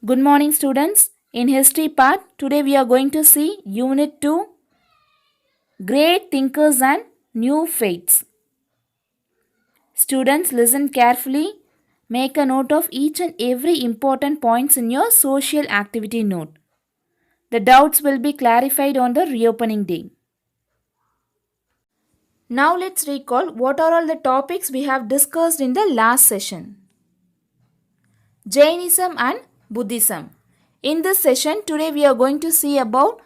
Good morning, students. In history part, today we are going to see Unit 2 Great Thinkers and New Faiths. Students, listen carefully. Make a note of each and every important points in your social activity note. The doubts will be clarified on the reopening day. Now let's recall what are all the topics we have discussed in the last session. Jainism and Buddhism. In this session, today we are going to see about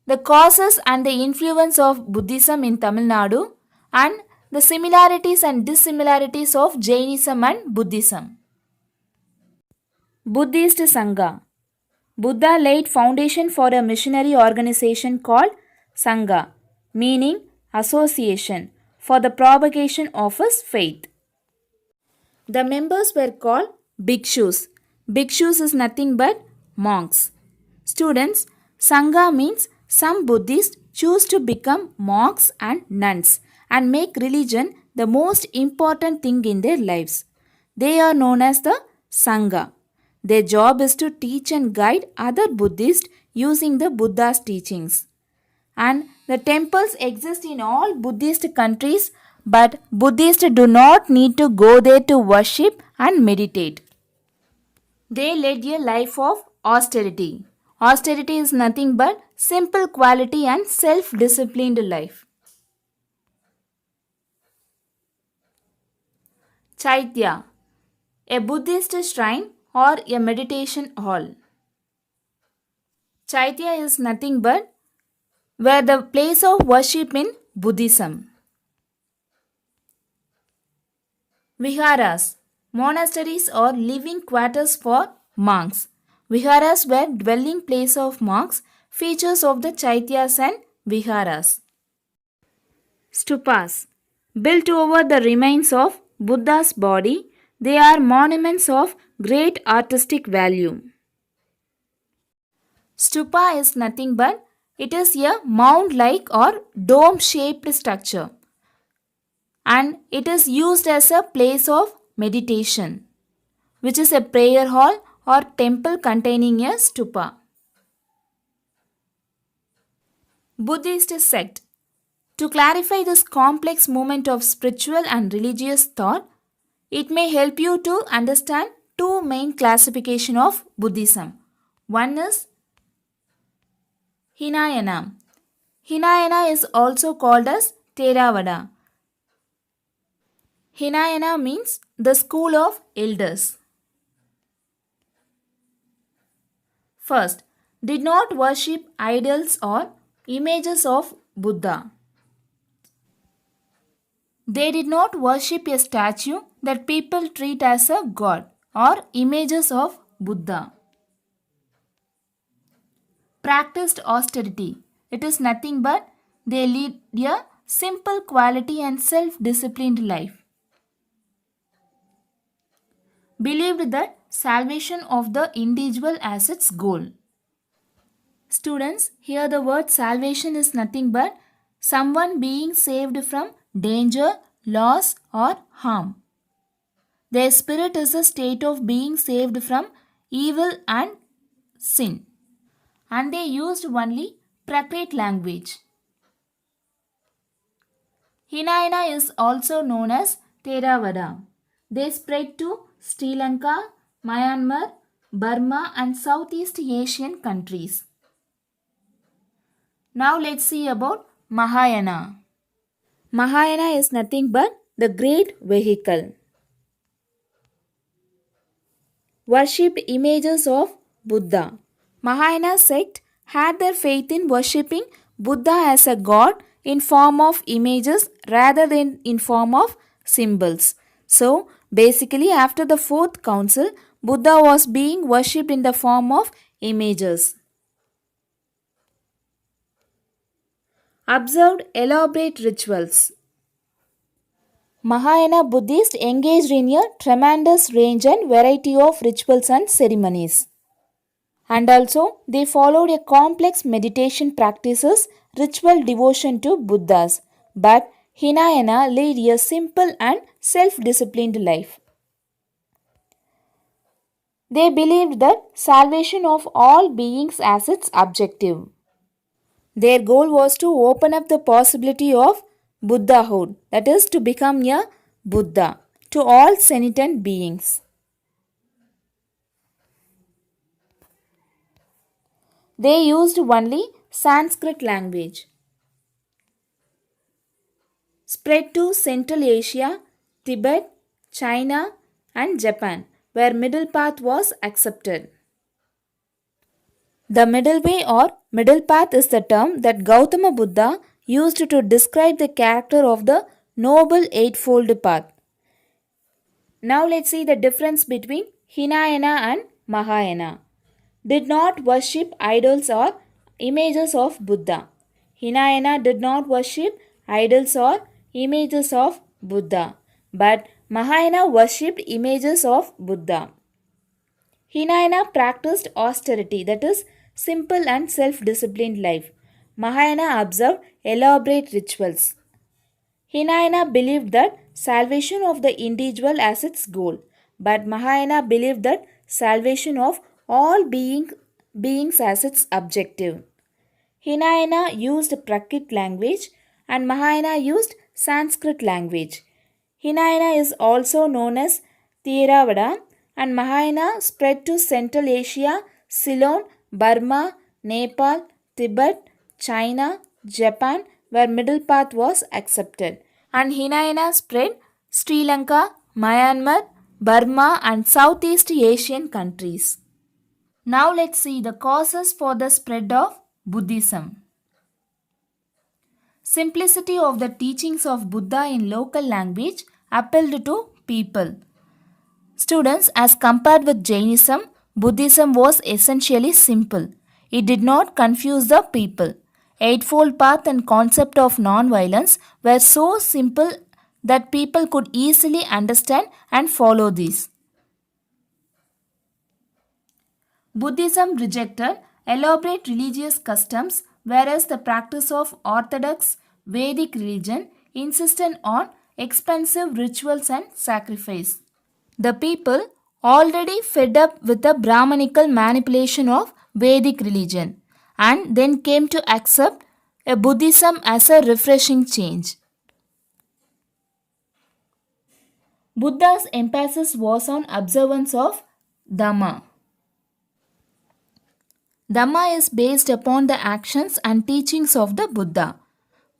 the causes and the influence of Buddhism in Tamil Nadu and the similarities and dissimilarities of Jainism and Buddhism. Buddhist Sangha. Buddha laid foundation for a missionary organization called Sangha, meaning association, for the propagation of his faith. The members were called bhikshus. Bhikshus is nothing but monks. Students, Sangha means some Buddhists choose to become monks and nuns and make religion the most important thing in their lives. They are known as the Sangha. Their job is to teach and guide other Buddhists using the Buddha's teachings. And the temples exist in all Buddhist countries, but Buddhists do not need to go there to worship and meditate. They led a life of austerity. Austerity is nothing but simple quality and self-disciplined life. Chaitya, a Buddhist shrine or a meditation hall. Chaitya is nothing but where the place of worship in Buddhism. Viharas, monasteries or living quarters for monks. Viharas were dwelling place of monks, features of the Chaityas and Viharas. Stupas, built over the remains of Buddha's body, they are monuments of great artistic value. Stupa is nothing but it is a mound-like or dome-shaped structure and it is used as a place of meditation, which is a prayer hall or temple containing a stupa. Buddhist sect. To clarify this complex movement of spiritual and religious thought, it may help you to understand two main classification of Buddhism. One is Hinayana. Hinayana is also called as Theravada. Hinayana means the school of elders. First, did not worship idols or images of Buddha. They did not worship a statue that people treat as a god or images of Buddha. Practiced austerity. It is nothing but they lead a simple quality and self-disciplined life. Believed that salvation of the individual as its goal. Students, here the word salvation is nothing but someone being saved from danger, loss or harm. Their spirit is a state of being saved from evil and sin. And they used only Prakrit language. Hinayana is also known as Theravada. They spread to Sri Lanka, Myanmar, Burma and Southeast Asian countries. Now let's see about Mahayana. Mahayana is nothing but the great vehicle. Worship images of Buddha. Mahayana sect had their faith in worshipping Buddha as a god in form of images rather than in form of symbols. So, basically after the fourth council, Buddha was being worshipped in the form of images. Observed elaborate rituals. Mahayana Buddhists engaged in a tremendous range and variety of rituals and ceremonies. And also, they followed a complex meditation practices, ritual devotion to Buddhas. But Hinayana led a simple and self-disciplined life. They believed that salvation of all beings as its objective. Their goal was to open up the possibility of Buddhahood, that is, to become a Buddha, to all sentient beings. They used only Sanskrit language. Spread to Central Asia, Tibet, China, and Japan, where middle path was accepted. The middle way or middle path is the term that Gautama Buddha used to describe the character of the Noble Eightfold Path. Now let's see the difference between Hinayana and Mahayana. Did not worship idols or images of Buddha. Hinayana did not worship idols or images of Buddha, but Mahayana worshipped images of Buddha. Hinayana practiced austerity, that is, simple and self disciplined life. Mahayana observed elaborate rituals. Hinayana believed that salvation of the individual as its goal, but Mahayana believed that salvation of all beings as its objective. Hinayana used Prakrit language and Mahayana used Sanskrit language. Hinayana is also known as Theravada and Mahayana spread to Central Asia, Ceylon, Burma, Nepal, Tibet, China, Japan, where middle path was accepted. And Hinayana spread Sri Lanka, Myanmar, Burma and Southeast Asian countries. Now let's see the causes for the spread of Buddhism. Simplicity of the teachings of Buddha in local language appealed to people. Students, as compared with Jainism, Buddhism was essentially simple. It did not confuse the people. Eightfold Path and concept of non-violence were so simple that people could easily understand and follow these. Buddhism rejected elaborate religious customs, whereas the practice of orthodox Vedic religion insisted on expensive rituals and sacrifice. The people already fed up with the Brahmanical manipulation of Vedic religion and then came to accept a Buddhism as a refreshing change. Buddha's emphasis was on observance of Dhamma. Dhamma is based upon the actions and teachings of the Buddha.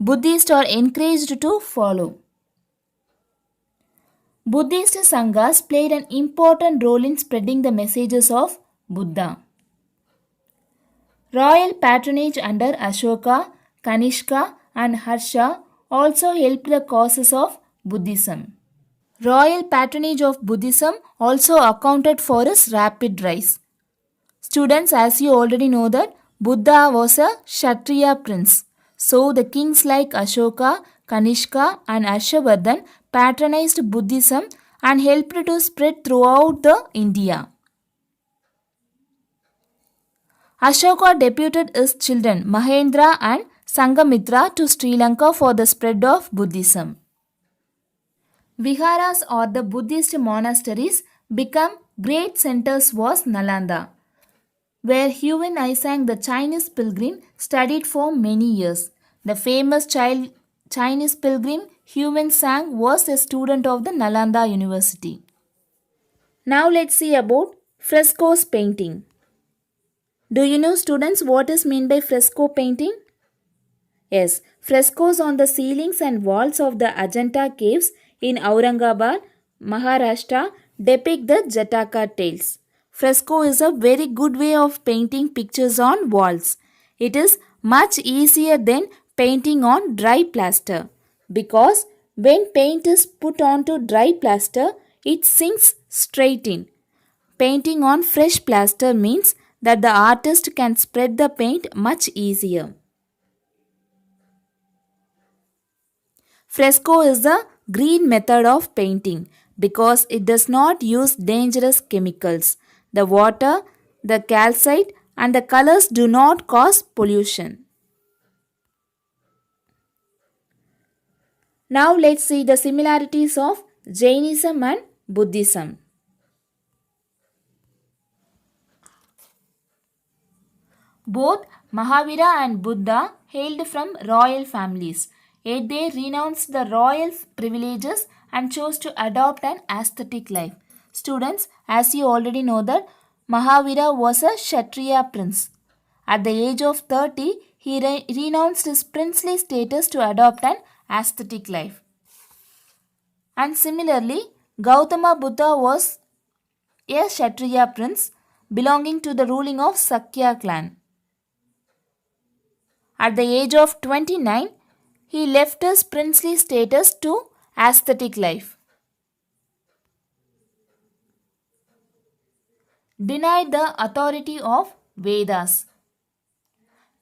Buddhists are encouraged to follow. Buddhist Sanghas played an important role in spreading the messages of Buddha. Royal patronage under Ashoka, Kanishka, and Harsha also helped the causes of Buddhism. Royal patronage of Buddhism also accounted for its rapid rise. Students, as you already know that Buddha was a Kshatriya prince. So the kings like Ashoka, Kanishka and Harshavardhan patronized Buddhism and helped to spread throughout the India. Ashoka deputed his children Mahendra and Sangamitra to Sri Lanka for the spread of Buddhism. Viharas or the Buddhist monasteries became great centers was Nalanda, where Huan Isang the Chinese pilgrim studied for many years. The famous Chinese pilgrim Huan Sang was a student of the Nalanda University. Now let's see about frescoes painting. Do you know, students, what is meant by fresco painting? Yes, frescoes on the ceilings and walls of the Ajanta caves in Aurangabad, Maharashtra depict the Jataka tales. Fresco is a very good way of painting pictures on walls. It is much easier than painting on dry plaster because when paint is put onto dry plaster, it sinks straight in. Painting on fresh plaster means that the artist can spread the paint much easier. Fresco is the green method of painting because it does not use dangerous chemicals. The water, the calcite and the colors do not cause pollution. Now let's see the similarities of Jainism and Buddhism. Both Mahavira and Buddha hailed from royal families, yet they renounced the royal privileges and chose to adopt an ascetic life. Students, as you already know that Mahavira was a Kshatriya prince. At the age of 30, he renounced his princely status to adopt an ascetic life. And similarly, Gautama Buddha was a Kshatriya prince belonging to the ruling of Sakya clan. At the age of 29, he left his princely status to ascetic life. Denied the authority of Vedas.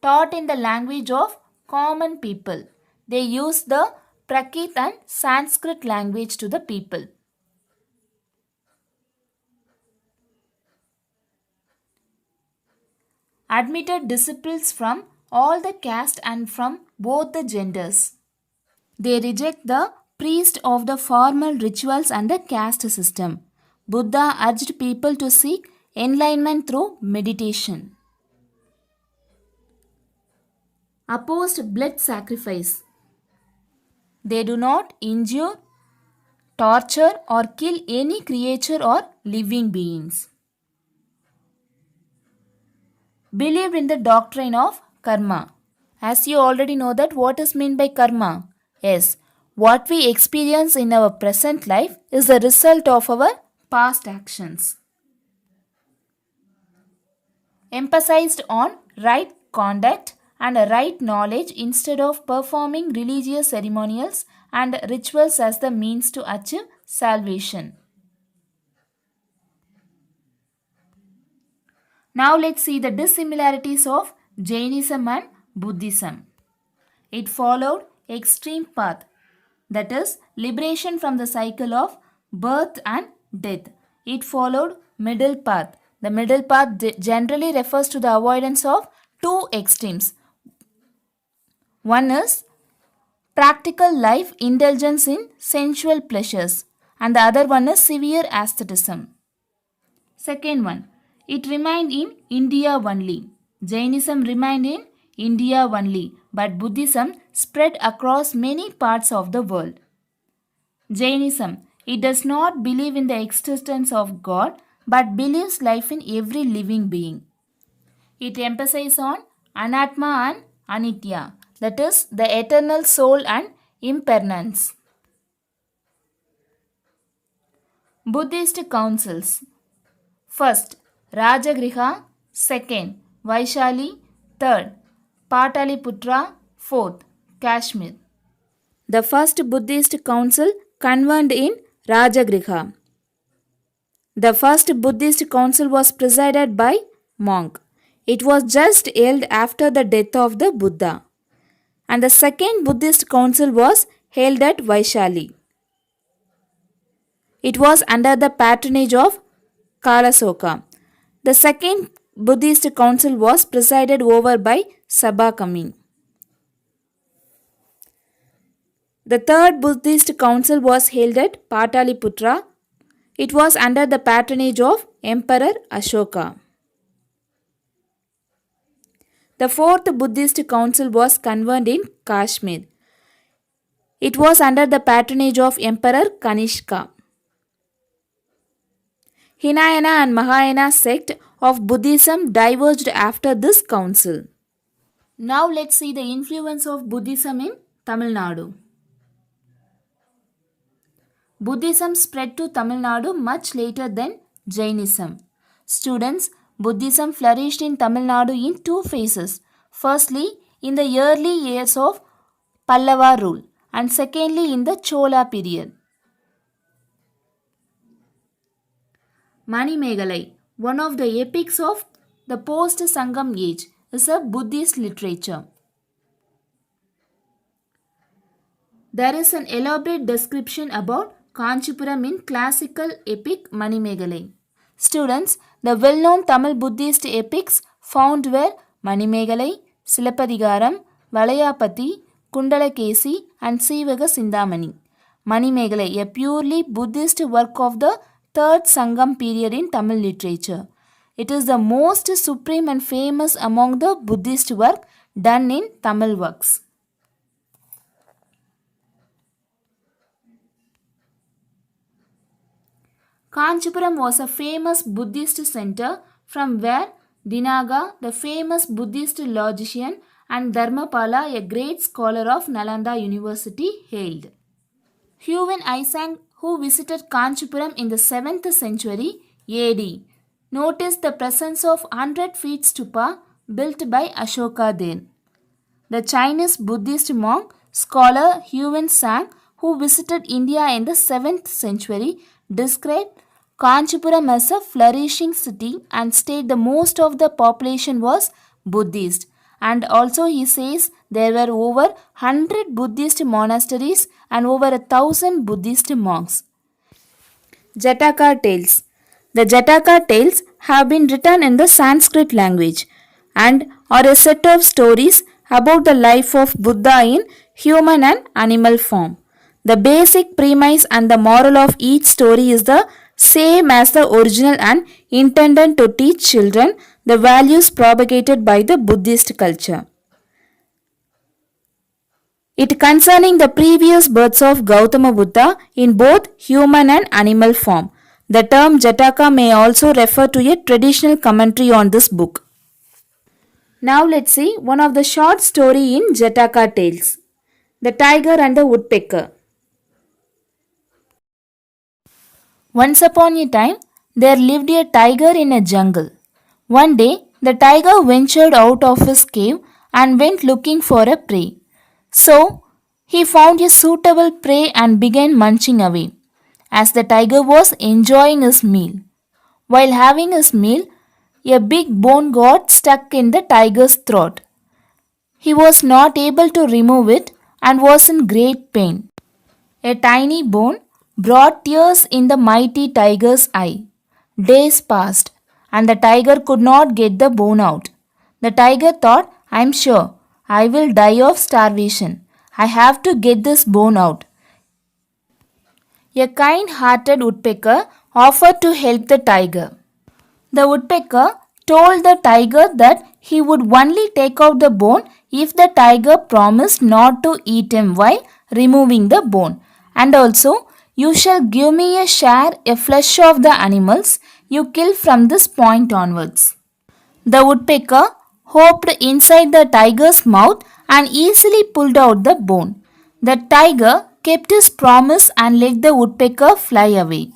Taught in the language of common people. They used the Prakrit and Sanskrit language to the people. Admitted disciples from all the caste and from both the genders. They reject the priest of the formal rituals and the caste system. Buddha urged people to seek enlightenment through meditation. Opposed blood sacrifice. They do not injure, torture, or kill any creature or living beings. Believed in the doctrine of karma. As you already know that what is meant by karma? Yes, what we experience in our present life is the result of our past actions. Emphasized on right conduct and right knowledge instead of performing religious ceremonials and rituals as the means to achieve salvation. Now let's see the dissimilarities of Jainism and Buddhism. It followed extreme path, that is liberation from the cycle of birth and death. It followed middle path. The middle path generally refers to the avoidance of two extremes. One is practical life indulgence in sensual pleasures and the other one is severe asceticism. Second one, it remained in India only. Jainism remained in India only, but Buddhism spread across many parts of the world. Jainism, it does not believe in the existence of God but believes life in every living being. It emphasizes on anatma and anitya, that is the eternal soul and impermanence. Buddhist councils. First, Rajagriha. Second, Vaishali. Third, Pataliputra. Fourth, Kashmir. The first Buddhist council convened in Rajagriha. The first Buddhist council was presided by monk. It was just held after the death of the Buddha. And the second Buddhist council was held at Vaishali. It was under the patronage of Kalasoka. The second Buddhist council was presided over by Sabakami. The third Buddhist council was held at Pataliputra. It was under the patronage of Emperor Ashoka. The fourth Buddhist council was convened in Kashmir. It was under the patronage of Emperor Kanishka. Hinayana and Mahayana sect of Buddhism diverged after this council. Now let's see the influence of Buddhism in Tamil Nadu. Buddhism spread to Tamil Nadu much later than Jainism. Students, Buddhism flourished in Tamil Nadu in two phases. Firstly, in the early years of Pallava rule and secondly in the Chola period. Manimegalai, one of the epics of the post-Sangam age, is a Buddhist literature. There is an elaborate description about Kanchipuram in classical epic Manimegalai. Students, the well-known Tamil Buddhist epics found were Manimegalai, Silapadigaram, Valayapati, Kundalakesi and Sivaga Sindamani. Manimegalai, a purely Buddhist work of the third Sangam period in Tamil literature. It is the most supreme and famous among the Buddhist work done in Tamil works. Kanchipuram was a famous Buddhist center from where Dinaga, the famous Buddhist logician, and Dharmapala, a great scholar of Nalanda University, hailed. Huyen Isang, who visited Kanchipuram in the 7th century AD, noticed the presence of 100 feet stupa built by Ashoka there. The Chinese Buddhist monk scholar Huyen Sang, who visited India in the 7th century, described Kanchipuram as a flourishing city and stated the most of the population was Buddhist. And also he says there were over 100 Buddhist monasteries and over 1,000 Buddhist monks. Jataka tales. The Jataka tales have been written in the Sanskrit language and are a set of stories about the life of Buddha in human and animal form. The basic premise and the moral of each story is the same as the original and intended to teach children the values propagated by the Buddhist culture. It concerning the previous births of Gautama Buddha in both human and animal form. The term Jataka may also refer to a traditional commentary on this book. Now let's see one of the short story in Jataka tales. The Tiger and the Woodpecker. Once upon a time, there lived a tiger in a jungle. One day, the tiger ventured out of his cave and went looking for a prey. So, he found a suitable prey and began munching away, as the tiger was enjoying his meal. While having his meal, a big bone got stuck in the tiger's throat. He was not able to remove it and was in great pain. A tiny bone brought tears in the mighty tiger's eye. Days passed, and the tiger could not get the bone out. The tiger thought, I'm sure I will die of starvation. I have to get this bone out. A kind hearted woodpecker offered to help the tiger. The woodpecker told the tiger that he would only take out the bone if the tiger promised not to eat him while removing the bone. And also, you shall give me a share of flesh of the animals you kill from this point onwards. The woodpecker hopped inside the tiger's mouth and easily pulled out the bone. The tiger kept his promise and let the woodpecker fly away.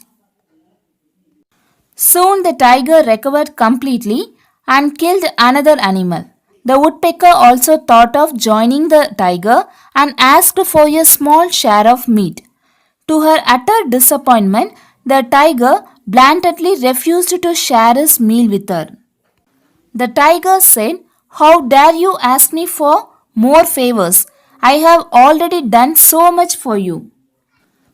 Soon the tiger recovered completely and killed another animal. The woodpecker also thought of joining the tiger and asked for a small share of meat. To her utter disappointment, the tiger blandly refused to share his meal with her. The tiger said, How dare you ask me for more favors? I have already done so much for you.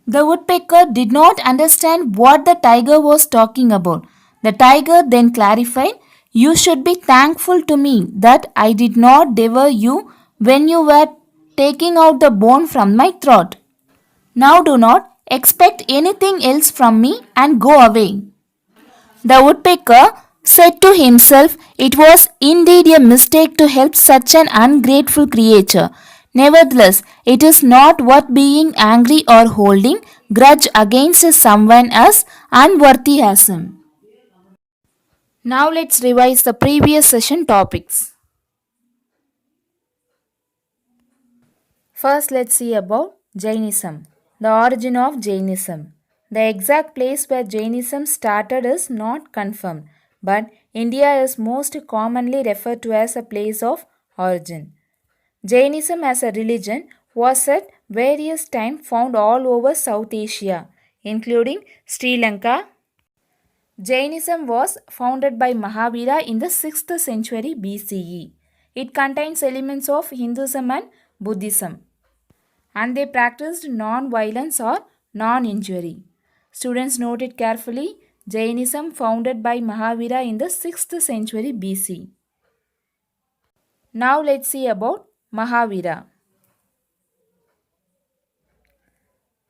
The woodpecker did not understand what the tiger was talking about. The tiger then clarified, You should be thankful to me that I did not devour you when you were taking out the bone from my throat. Now do not expect anything else from me and go away. The woodpecker said to himself, It was indeed a mistake to help such an ungrateful creature. Nevertheless, it is not worth being angry or holding grudge against someone as unworthy as him. Now let's revise the previous session topics. First, let's see about Jainism, the origin of Jainism. The exact place where Jainism started is not confirmed, but India is most commonly referred to as a place of origin. Jainism as a religion was at various times found all over South Asia, including Sri Lanka. Jainism was founded by Mahavira in the 6th century BCE. It contains elements of Hinduism and Buddhism, and they practiced non-violence or non-injury. Students note it carefully. Jainism founded by Mahavira in the 6th century BC. Now let's see about Mahavira.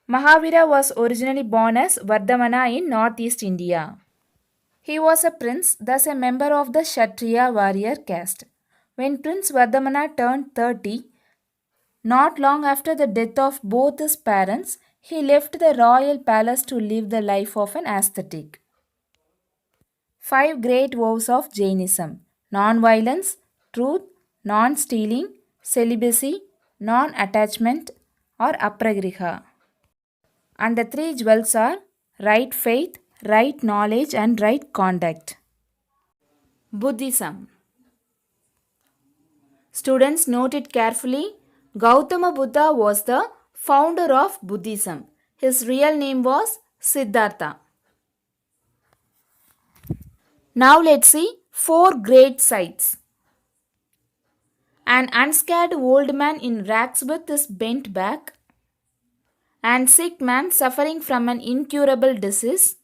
Mahavira was originally born as Vardhamana in northeast India. He was a prince, thus a member of the Kshatriya warrior caste. When Prince Vardhamana turned 30, not long after the death of both his parents, he left the royal palace to live the life of an ascetic. Five great vows of Jainism: non-violence, truth, non-stealing, celibacy, non-attachment, or apragriha. And the three jewels are right faith, right knowledge, and right conduct. Buddhism. Students note it carefully. Gautama Buddha was the founder of Buddhism. His real name was Siddhartha. Now let's see four great sights. An unscared old man in rags with his bent back, and sick man suffering from an incurable disease,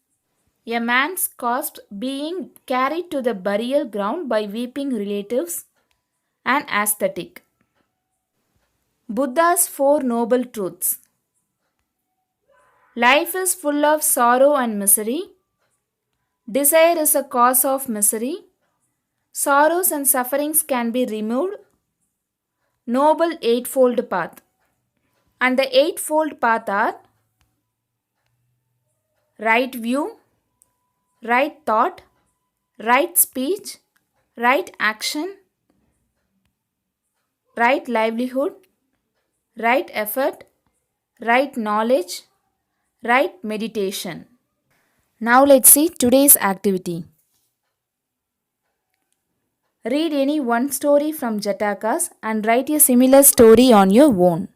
a man's corpse being carried to the burial ground by weeping relatives, an ascetic. Buddha's Four Noble Truths. Life is full of sorrow and misery. Desire is a cause of misery. Sorrows and sufferings can be removed. Noble Eightfold Path. And the Eightfold Path are right view, right thought, right speech, right action, right livelihood, right effort, right knowledge, right meditation. Now let's see today's activity. Read any one story from Jatakas and write a similar story on your own.